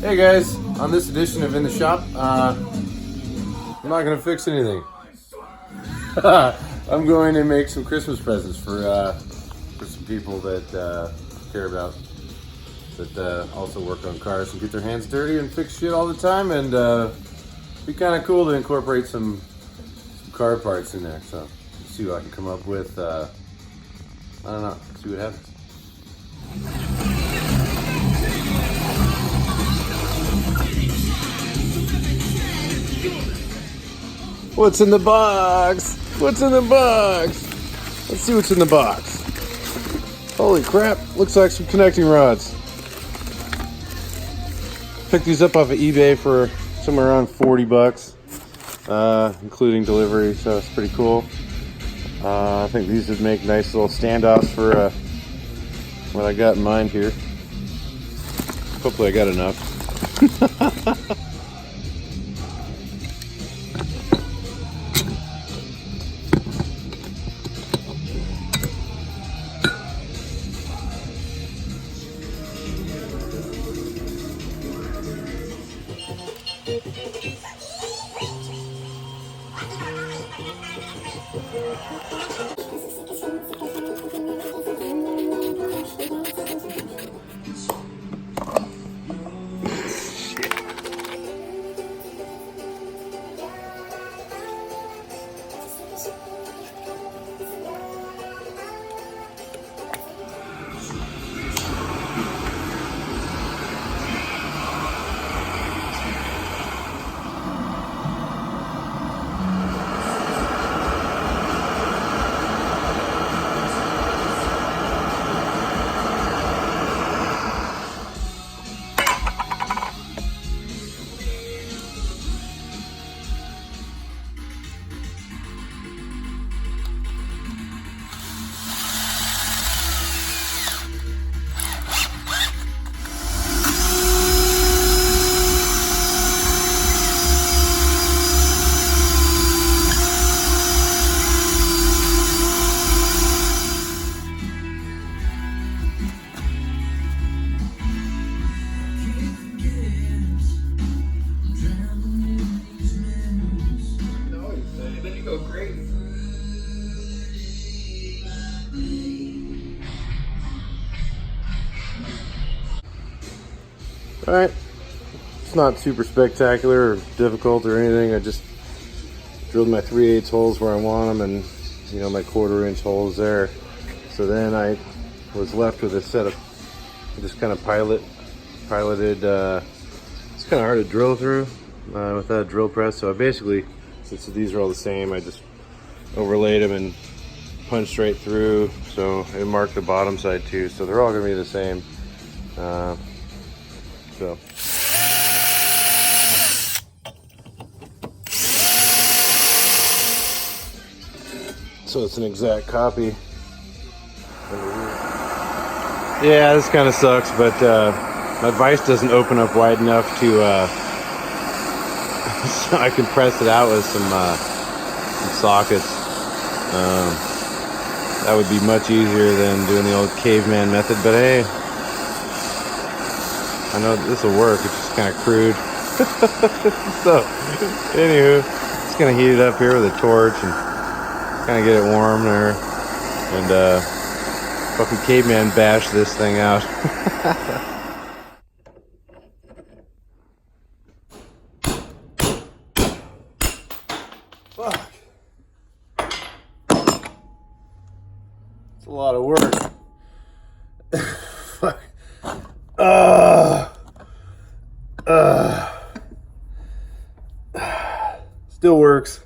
Hey guys, on this edition of In the Shop, I'm not going to fix anything. I'm going to make some Christmas presents for some people that care about, that also work on cars and get their hands dirty and fix shit all the time, and be kind of cool to incorporate some car parts in there. So, let's see what I can come up with. I don't know, see what happens. What's in the box? What's in the box? Let's see what's in the box. Holy crap, looks like some connecting rods. Picked these up off of eBay for somewhere around 40 bucks, including delivery, so it's pretty cool. I think these would make nice little standoffs for what I got in mind here. Hopefully I got enough. Alright, it's not super spectacular or difficult or anything. I just drilled my 3/8 holes where I want them, and you know, my 1/4 inch holes there. So then I was left with a set of just kind of piloted, it's kind of hard to drill through without a drill press. So I basically, since these are all the same, I just overlaid them and punched right through. So it marked the bottom side too. So they're all gonna be the same. So it's an exact copy. Yeah, this kind of sucks, but my vise doesn't open up wide enough to so I can press it out with some sockets. That would be much easier than doing the old caveman method, but hey, I know this will work. It's just kind of crude. So, anywho, just gonna heat it up here with a torch and kind of get it warm there, and fucking caveman bash this thing out. Fuck. It's a lot of work. Fuck. Still works.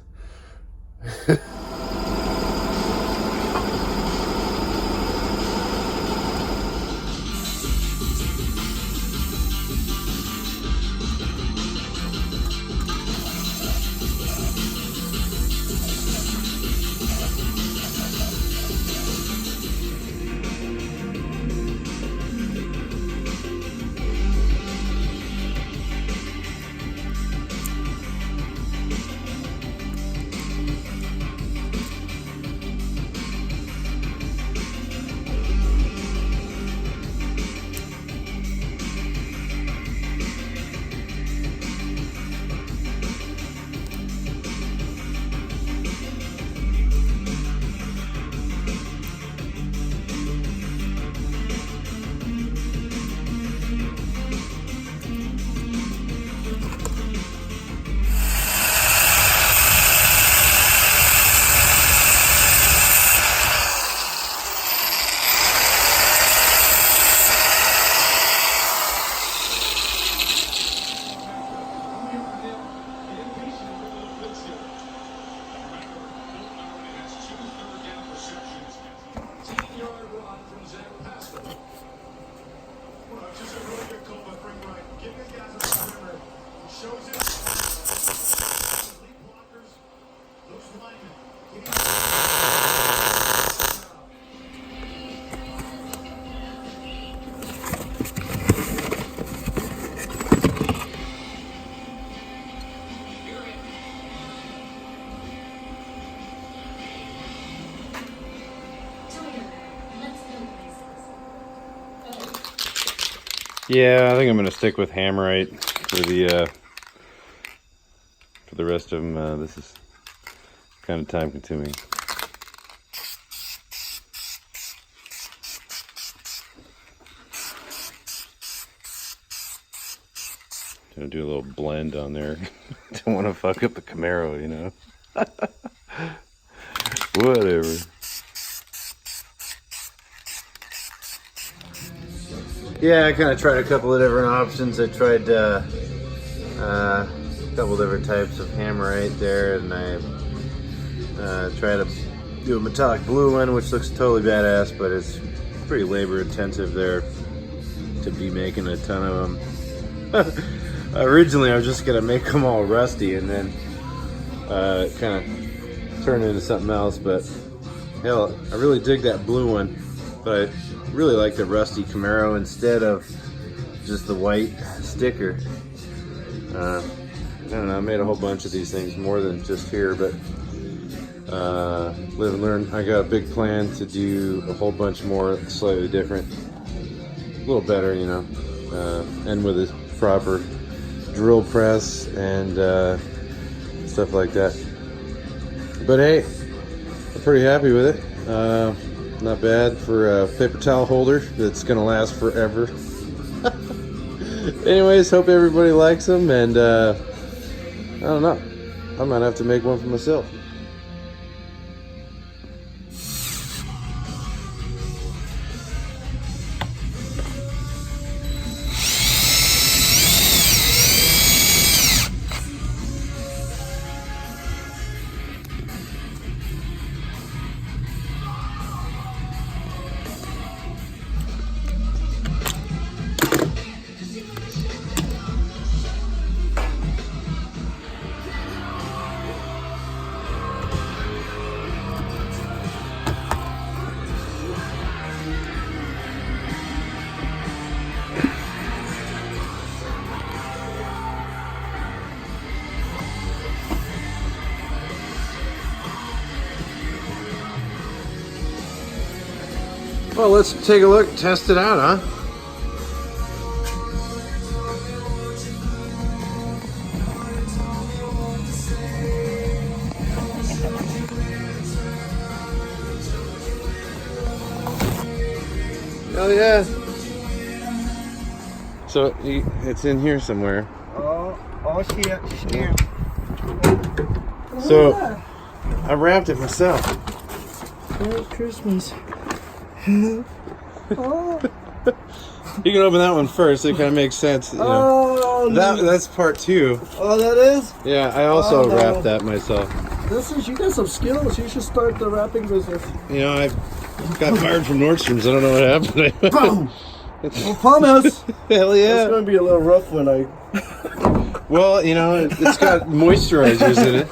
Yeah, I think I'm gonna stick with Hammerite for the rest of them. This is kind of time consuming. Gonna do a little blend on there. Don't want to fuck up the Camaro, you know. Whatever. Yeah, I kind of tried a couple of different options. I tried a couple different types of Hammerite there, and I tried to do a metallic blue one, which looks totally badass, but it's pretty labor intensive there to be making a ton of them. Originally, I was just gonna make them all rusty and then kind of turn into something else, but hell, I really dig that blue one, but I really like the rusty Camaro instead of just the white sticker. I don't know, I made a whole bunch of these things, more than just here, but live and learn. I got a big plan to do a whole bunch more slightly different, a little better, you know, and with a proper drill press and stuff like that. But hey, I'm pretty happy with it. Not bad for a paper towel holder that's gonna last forever. Anyways, hope everybody likes them, and I don't know, I might have to make one for myself. Well, let's take a look, test it out, huh? Oh yeah. So it's in here somewhere. Oh shit, here. So I wrapped it myself. Merry Christmas. Oh. You can open that one first. It kind of makes sense. You know. Oh, That's part 2. Oh, that is? Yeah, I also Oh, no. wrapped that myself. You got some skills. You should start the wrapping business. You know, I got fired from Nordstrom's. I don't know what happened. Boom! Well, promise. Hell It's yeah. going to be a little rough when I... Well, you know, it's got moisturizers in it.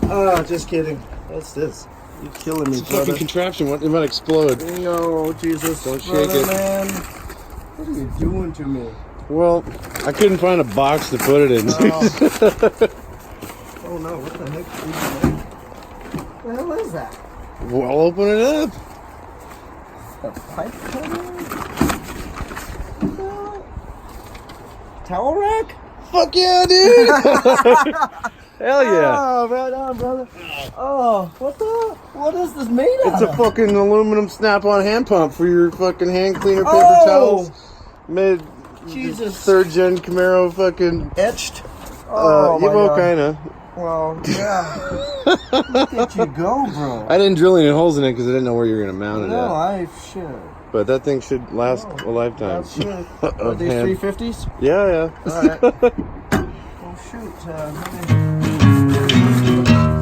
Oh, just kidding. What's this? You're killing me, It's a fucking brother. contraption. It might explode. No, Jesus. Don't shake brother, it. Man. What are you doing to me? Well, I couldn't find a box to put it in. Oh no, what the heck is that? What the hell is that? Well, open it up. A pipe cutter? No. Towel rack? Fuck yeah, dude. Hell yeah. Oh, right on, brother. Oh, what is this made It's out a of? fucking aluminum snap-on hand pump for your fucking hand cleaner paper Oh! towels. Made Jesus. 3rd gen Camaro fucking. Etched? Oh, my well, God. kinda. Well, yeah. Look at you go, bro. I didn't drill any holes in it because I didn't know where you were gonna mount it No, at. should. But that thing should last a lifetime. That's good. Are Of these hand. 350s? Yeah, yeah. All right. Oh, shoot. Let me...